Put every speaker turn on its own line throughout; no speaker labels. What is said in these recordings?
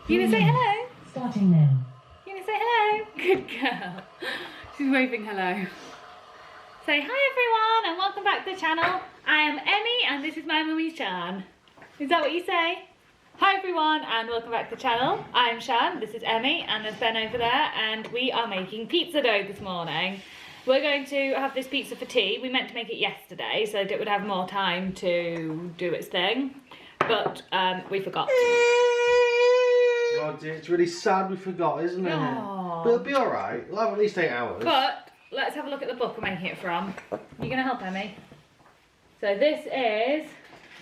You gonna say hello?
Starting now.
You gonna say hello? Good girl. She's waving hello. Say hi everyone and welcome back to the channel. I am Emmy and this is my mummy Shan. Is that what you say? Hi everyone and welcome back to the channel. I'm Shan, this is Emmy and there's Ben over there and we are making pizza dough this morning. We're going to have this pizza for tea. We meant to make it yesterday so that it would have more time to do its thing, but we forgot.
Oh dear, it's really sad we forgot, isn't it?
Aww.
But it'll be alright, we'll have at least 8 hours.
But let's have a look at the book we're making it from. You gonna help Emmy? So this is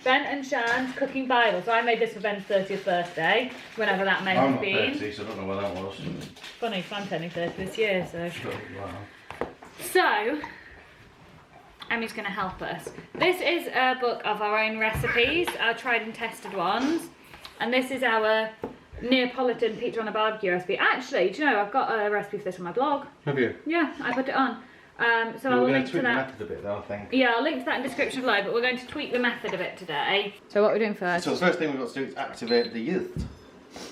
Ben and Shan's cooking Bible. So I made this for Ben's 30th birthday, whenever that may have been.
I'm not 30, so I don't know where that was.
Funny, so I'm turning 30 this year, so.
Wow.
So, Emmy's going to help us. This is a book of our own recipes, our tried and tested ones. And this is our Neapolitan pizza on a barbecue recipe. Actually, do you know, I've got a recipe for this on my blog.
Have you?
Yeah, I put it on. So
We're
I'll
going
link
to
to
tweak the
that.
method a bit though, I think.
Yeah, I'll link to that in the description below, but we're going to tweak the method a bit today. So what are we doing first?
So the first thing we've got to do is activate the yeast.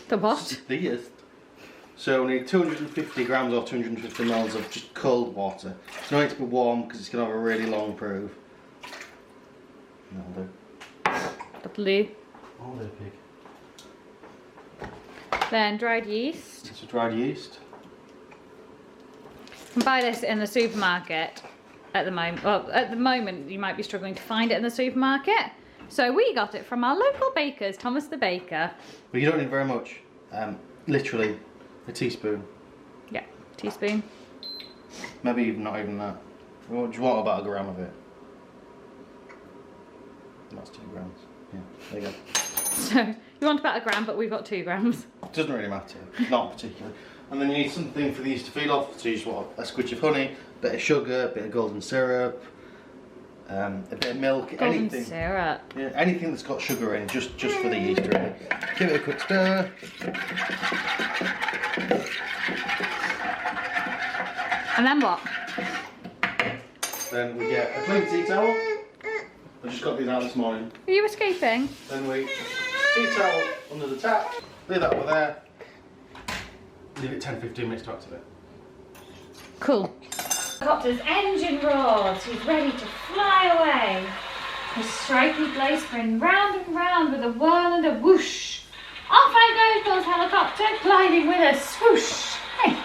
The what?
The yeast. So we need 250 grams or 250 mils of just cold water. It's not need to be warm because it's going to have a really long proof. That'll do.
That'll do.
All do, pig.
Then dried yeast.
It's a dried yeast.
You can buy this in the supermarket at the moment. Well, at the moment you might be struggling to find it in the supermarket. So we got it from our local bakers, Thomas the Baker.
But you don't need very much. Literally a teaspoon.
Yeah, teaspoon.
Maybe even not even that. What do you want? About a gram of it. That's 2 grams. Yeah, there you go.
So you want about a gram, but we've got 2 grams.
Doesn't really matter, not particularly. And then you need something for these to feed off. So you just want a squidge of honey, a bit of sugar, a bit of golden syrup, a bit of milk,
Golden
anything.
syrup.
Yeah, anything that's got sugar in, just for the yeast really. Give it a quick stir.
And then what?
Then we get a clean tea towel. I just got these out this morning.
Are you escaping?
Then we tea towel under the tap. Leave that over there. Leave it 10-15 minutes to activate.
Cool. Helicopter's engine roars. He's ready to fly away. His stripy blade spin round and round with a whirl and a whoosh. Off I goes, helicopter, gliding with a swoosh. Hey.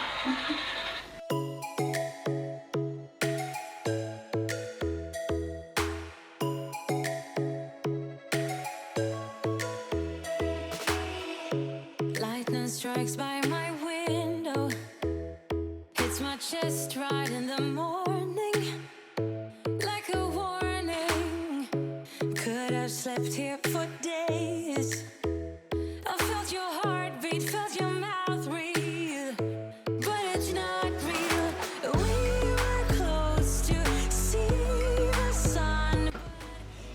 Lightning strikes by my window, hits my chest right in the morning, like a warning. Could have slept here for days. I felt your heartbeat, felt your mouth breathe, but it's not real. We were close to see the sun.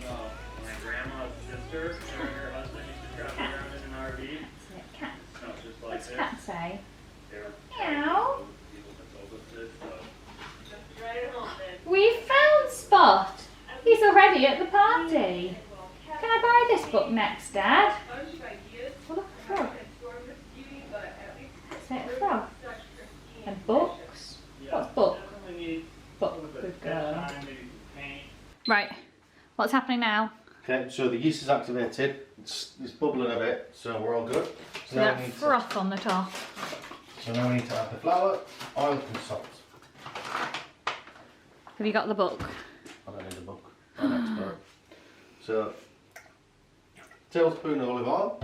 My grandma's sister and her husband used to drive around in an RV. Smelled just like
What's
this.
cat say?
They're
Meow.
people that told us this, so.
We found Spot. He's already at the party. Can I buy this book next, Dad? Oh, look, a frog. Is it a frog? And books? What's book? Book. Good girl. Right. What's happening now?
Okay, so the yeast is activated. It's bubbling a bit, so we're all good. So now,
That froth on the top.
we need to add the flour, oil and salt.
Have you got the book?
I don't need a book. I'm an expert. So, tablespoon of olive oil.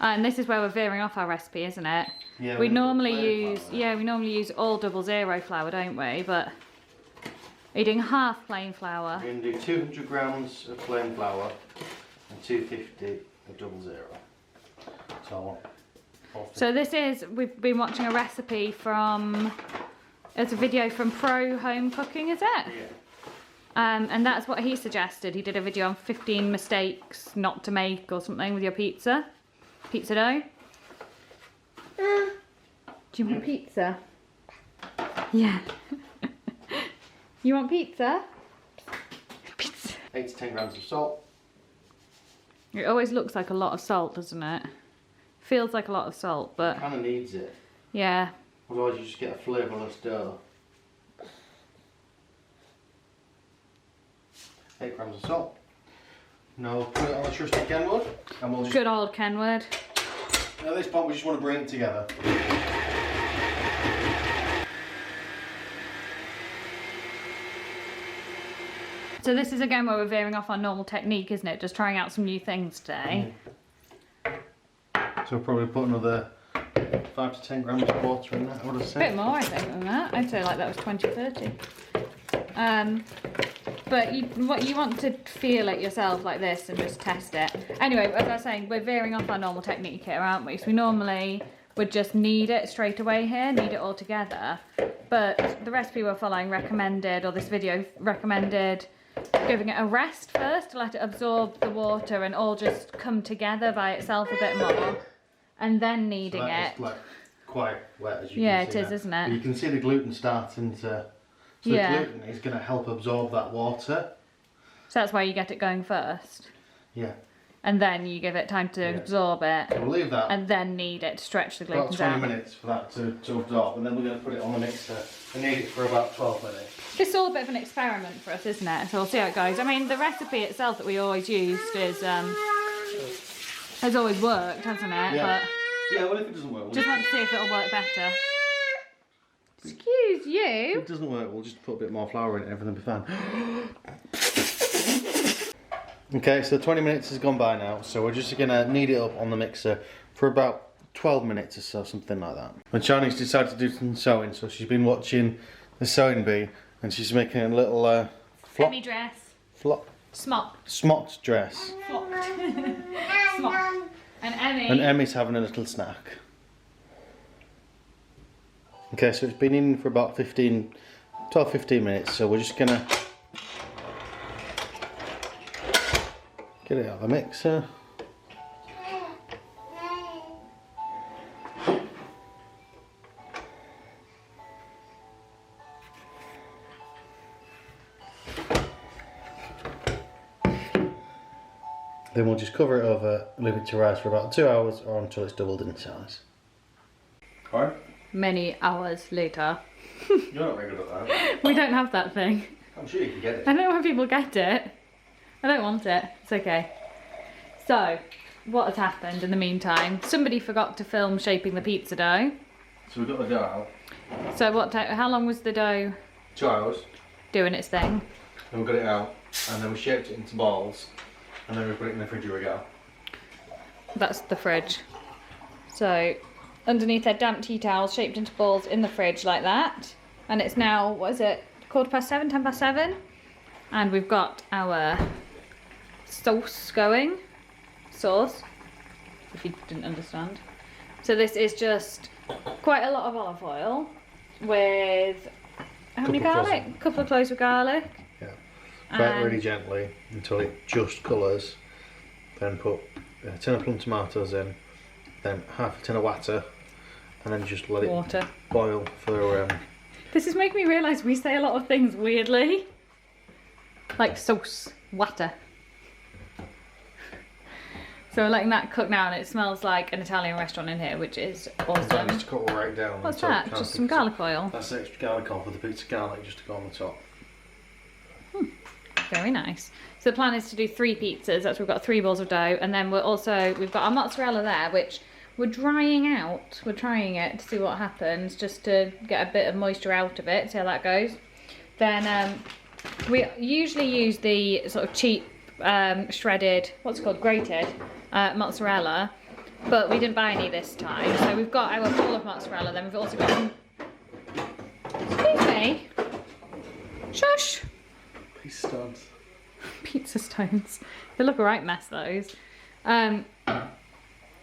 And this is where we're veering off our recipe, isn't it?
Yeah,
we
we've got
normally
plain
use,
flour.
yeah, we normally use all 00 flour, don't we? But are you doing half plain flour?
We're going to do 200 grams of plain flour and 250 of 00. So I want
So this is, we've been watching a recipe from, it's a video from Pro Home Cooking, is it?
yeah.
And that's what he suggested. He did a video on 15 mistakes not to make or something with your pizza dough. Do you want pizza? Yeah. You want pizza? Pizza.
8 to 10 grams of salt.
It always looks like a lot of salt, doesn't it? Feels like a lot of salt, but
Kind of needs it.
yeah.
Otherwise you just get a flavourless dough. 8 grams of salt. Now we'll put it on the trusty Kenwood and we'll just...
Good old Kenwood.
At this point we just want to bring it together.
So this is again where we're veering off our normal technique, isn't it? Just trying out some new things today.
So we'll probably put another 5 to 10 grams of water in that, I would have
A
said.
bit more, I think, than that. I'd say like that was 20, 30. But you want to feel it yourself like this and just test it. Anyway, as I was saying, we're veering off our normal technique here, aren't we? So we normally would just knead it straight away here, knead it all together. But the recipe we're following recommended, or this video recommended, giving it a rest first to let it absorb the water and all just come together by itself a bit more, and then kneading it.
It's like quite wet, as you
Yeah,
can see.
it is, isn't it?
But you can see the gluten starting to... So
Yeah.
the gluten is going to help absorb that water.
So that's why you get it going first.
Yeah.
And then you give it time to absorb it.
So we'll leave that
And then knead it to stretch the
about
gluten
20
out.
minutes for that to absorb, and then we're going to put it on the mixer and knead it for about 12 minutes.
It's all a bit of an experiment for us, isn't it? So we'll see how it goes. I mean, the recipe itself that we always used is has always worked, hasn't it?
Yeah. Yeah, well, if it doesn't work,
But just want to see if it'll work better. Excuse
if
you.
it doesn't work, we'll just put a bit more flour in it, everything will be fine. Okay, so 20 minutes has gone by now, so we're just going to knead it up on the mixer for about 12 minutes or so, something like that. And Shani's decided to do some sewing, so she's been watching the sewing bee, and she's making a little
Emmy dress.
smocked dress.
Smocked. And Emmy.
And Emmy's having a little snack. Okay, so it's been in for about 12-15 minutes, so we're just gonna get it out of the mixer. Then we'll just cover it over, leave it to rise for about 2 hours or until it's doubled in size. Alright?
Many hours later.
You're not very good at that.
We don't have that thing.
I'm sure you can get it.
I don't know when people get it. I don't want it. It's okay. So, what has happened in the meantime? Somebody forgot to film shaping the pizza dough.
So we've got the dough out.
So how long was the dough
2 hours.
doing its thing?
Then we got it out, and then we shaped it into balls, and then we put it in the refrigerator.
That's the fridge. So, underneath their damp tea towels shaped into balls in the fridge like that. And it's now, what is it, 7:15, 7:10? And we've got our sauce going. Sauce, if you didn't understand. So this is just quite a lot of olive oil with, how many garlic? A couple of cloves of garlic.
Yeah. Fry it
And-
really gently until it just colours. Then put a tin of plum tomatoes in, then half a tin of water, and then just let it
Water.
boil for
This is making me realise we say a lot of things weirdly. Like sauce, water. So we're letting that cook now, and it smells like an Italian restaurant in here, which is awesome.
just to cook right down.
What's
until it
that?
kind of
Just some
picks up.
garlic oil.
That's the extra garlic oil for the pizza garlic just to go on the top.
Very nice. So the plan is to do 3 pizzas. That's we've got 3 balls of dough, and then we've got our mozzarella there, which we're drying out. We're trying it to see what happens, just to get a bit of moisture out of it. See how that goes. Then we usually use the sort of cheap shredded, what's it called, grated mozzarella, but we didn't buy any this time. So we've got our ball of mozzarella. Then we've also got some. Excuse me. Shush.
Pizza stones.
Pizza stones. They look a right mess, those.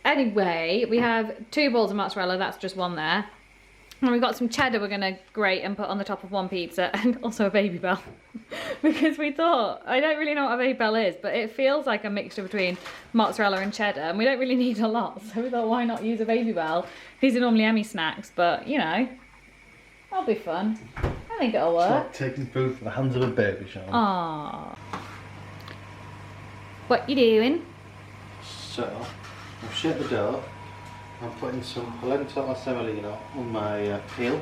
Anyway, we have 2 balls of mozzarella. That's just one there. And we've got some cheddar we're going to grate and put on the top of one pizza, and also a baby bell. Because we thought, I don't really know what a baby bell is, but it feels like a mixture between mozzarella and cheddar, and we don't really need a lot. So we thought, why not use a baby bell? These are normally Emmy snacks, but you know, that'll be fun. I think it'll
It's
work.
like taking food from the hands of a baby, Sean.
Aww. What you doing?
So, we've shaped the dough, I'm putting some polenta or semolina on my peel.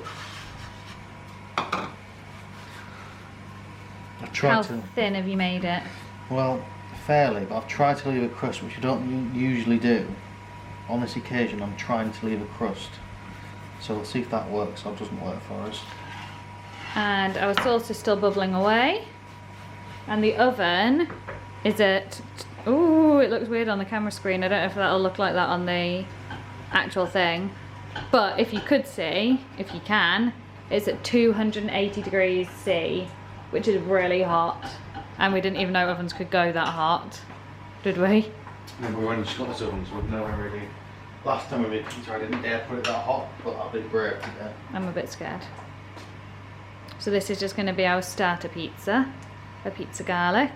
How thin have you made it?
Well, fairly, but I've tried to leave a crust, which I don't usually do. On this occasion, I'm trying to leave a crust. So we'll see if that works or doesn't work for us.
And our sauce is still bubbling away. And the oven is at... Ooh, it looks weird on the camera screen. I don't know if that'll look like that on the actual thing. But if you could see, if you can, it's at 280 degrees C, which is really hot. And we didn't even know ovens could go that hot, did we?
Remember, we only just got this oven, so we've never really... Last time we made pizza, I didn't dare put it that hot, but I've been brave today.
I'm a bit scared. So this is just going to be our starter pizza, a pizza garlic.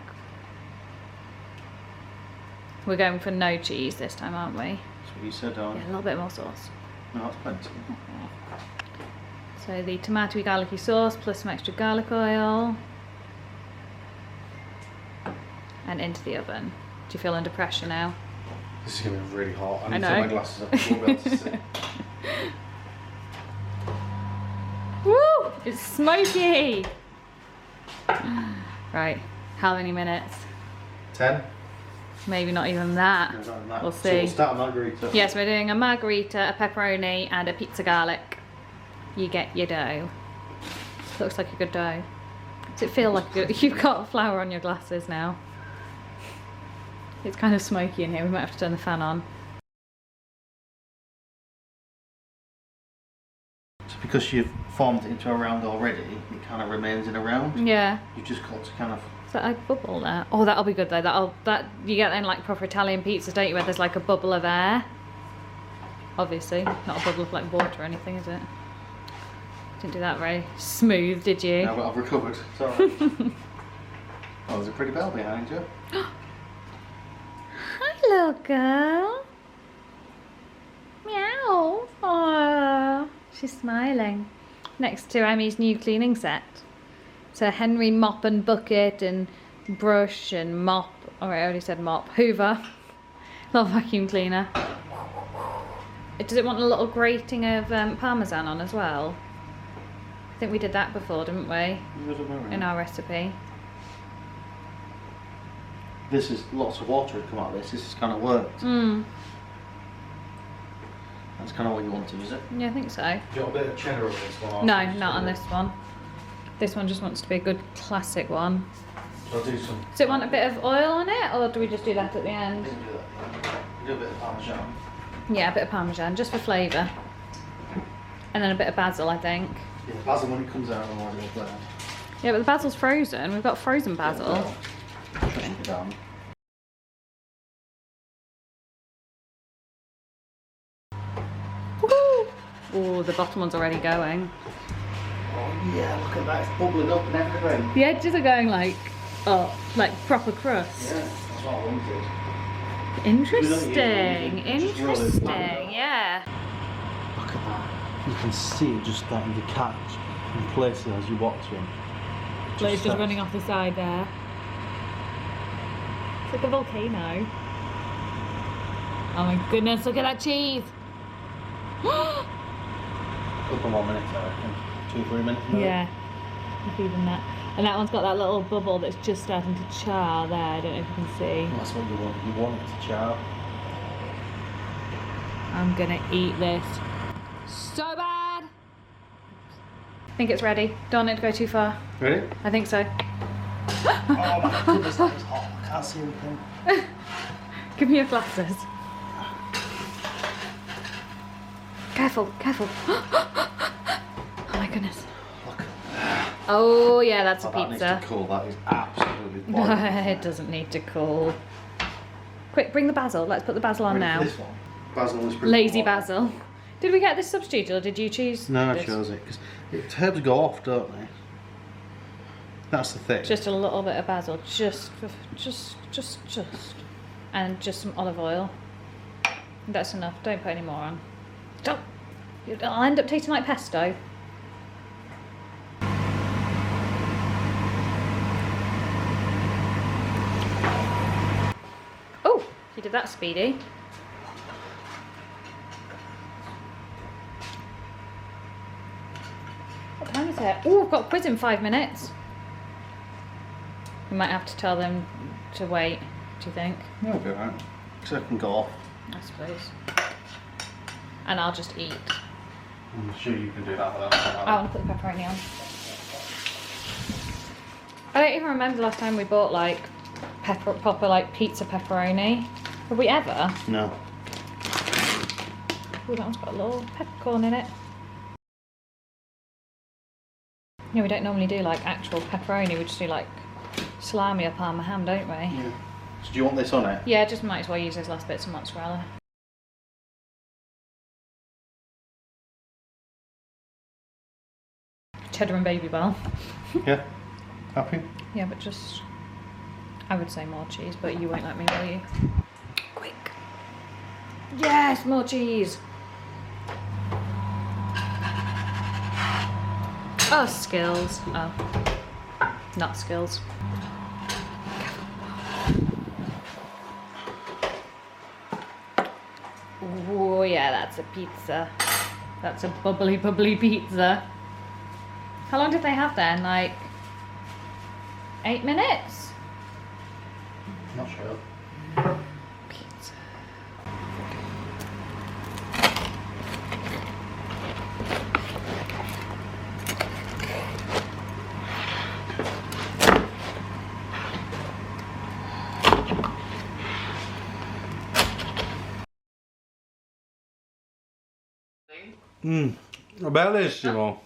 We're going for no cheese this time, aren't we?
That's what you said,
Yeah, a little bit more sauce.
No, that's plenty.
So the tomatoey garlicky sauce plus some extra garlic oil. And into the oven. Do you feel under pressure now?
This is going to be really hot. I need
know.
to take my glasses off before we'll be able to see.
Woo! It's smoky! Right, how many minutes?
10?
Maybe not even that.
No, not even that.
We'll
So
see.
we'll start a margarita.
Yes, we're doing a margarita, a pepperoni, and a pizza garlic. You get your dough. Looks like a good dough. Does it feel like you've got flour on your glasses now? It's kind of smoky in here. We might have to turn the fan on.
So because you've formed it into a round already, it kind of remains in a round.
Yeah.
You've just got to kind of...
Is that a bubble there? Oh, that'll be good though. That you get in like proper Italian pizzas, don't you? Where there's like a bubble of air. Obviously, not a bubble of like water or anything, is it? Didn't do that very smooth, did you?
No, but I've recovered. It's alright. Oh, there's a pretty bell behind you.
Hi, little girl. Meow. Aww. She's smiling. Next to Emmy's new cleaning set. So Henry mop and bucket and brush and mop. Oh, I already said mop. Hoover. Little vacuum cleaner. Does it want a little grating of parmesan on as well? I think we did that before, didn't we? In our recipe.
This is lots of water had come out of this. This has kind of worked.
Mm.
That's kind of what you want to, is it?
Yeah, I think so.
Do you want a bit of cheddar on this one?
No, not on this one. This one just wants to be a good classic one.
So I'll do some...
Does it want a bit of oil on it, or do we just do that at the end?
You can do that. Do a bit of parmesan.
Yeah, a bit of parmesan, just for flavour. And then a bit of basil, I think.
Yeah, basil when it comes out, otherwise it'll burn.
Yeah, but the basil's frozen. We've got frozen basil.
Yeah, well, trust me, down.
Oh, the bottom one's already going.
Oh yeah, look at that, it's bubbling up and everything.
The edges are going like up, like proper crust.
Yeah, that's what I wanted.
Interesting,
Just roll it
interesting,
flat.
yeah.
Look at that. You can see it just starting to catch in places as you walk to them.
Look, it's just running off the side there. It's like a volcano. Oh my goodness, look at that cheese!
Couple more minutes, I reckon. 2-3 minutes maybe.
Yeah, if even that. And that one's got that little bubble that's just starting to char there. I don't know if you can see.
That's what you want. You want it to char.
I'm gonna eat this so bad. I think it's ready. Don't want it to go too far.
Ready?
I think so.
Oh my goodness, that is hot. I can't see anything.
Give me your glasses. Careful, careful. Oh my goodness.
Look at that.
Oh yeah, that's a
Oh, that needs
pizza.
to cool. That is absolutely boiling.
It doesn't need to cool. Quick, bring the basil. Let's put the basil on now.
This one. Basil is pretty
Lazy
hot.
basil. Did we get this substitute or did you choose?
No, I
this?
chose it because herbs go off, don't they? That's the thing.
Just a little bit of basil, just, and just some olive oil. That's enough. Don't put any more on. Don't. I'll end up tasting like pesto. Oh, you did that speedy. is it? Oh, I've got a quiz in 5 minutes. We might have to tell them to wait, do you think?
That'll be alright. Because I can go off.
I suppose. And I'll just eat.
I'm sure you can do that without
I want to put the pepperoni on. I don't even remember the last time we bought like proper like pizza pepperoni. Have we ever?
No.
Oh, that one's got a little peppercorn in it. Yeah, we don't normally do like actual pepperoni, we just do like salami or parma ham, don't we?
Yeah. So do you want this on it?
Yeah, just might as well use those last bits of mozzarella. Cheddar and Baby Bell.
Yeah. Happy?
Yeah, but just, I would say more cheese, but you won't let me, will you? Quick. Yes, more cheese. Oh, skills. Oh, not skills. Oh yeah, that's a pizza. That's a bubbly, bubbly pizza. How long did they have then? Like 8 minutes?
Not sure.
Pizza.
Bellissimo.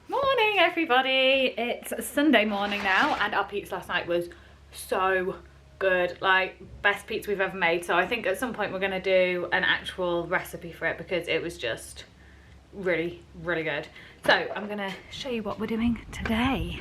Morning everybody, it's Sunday morning now and our pizza last night was so good, like best pizza we've ever made. So I think at some point we're going to do an actual recipe for it because it was just really, really good. So I'm going to show you what we're doing today.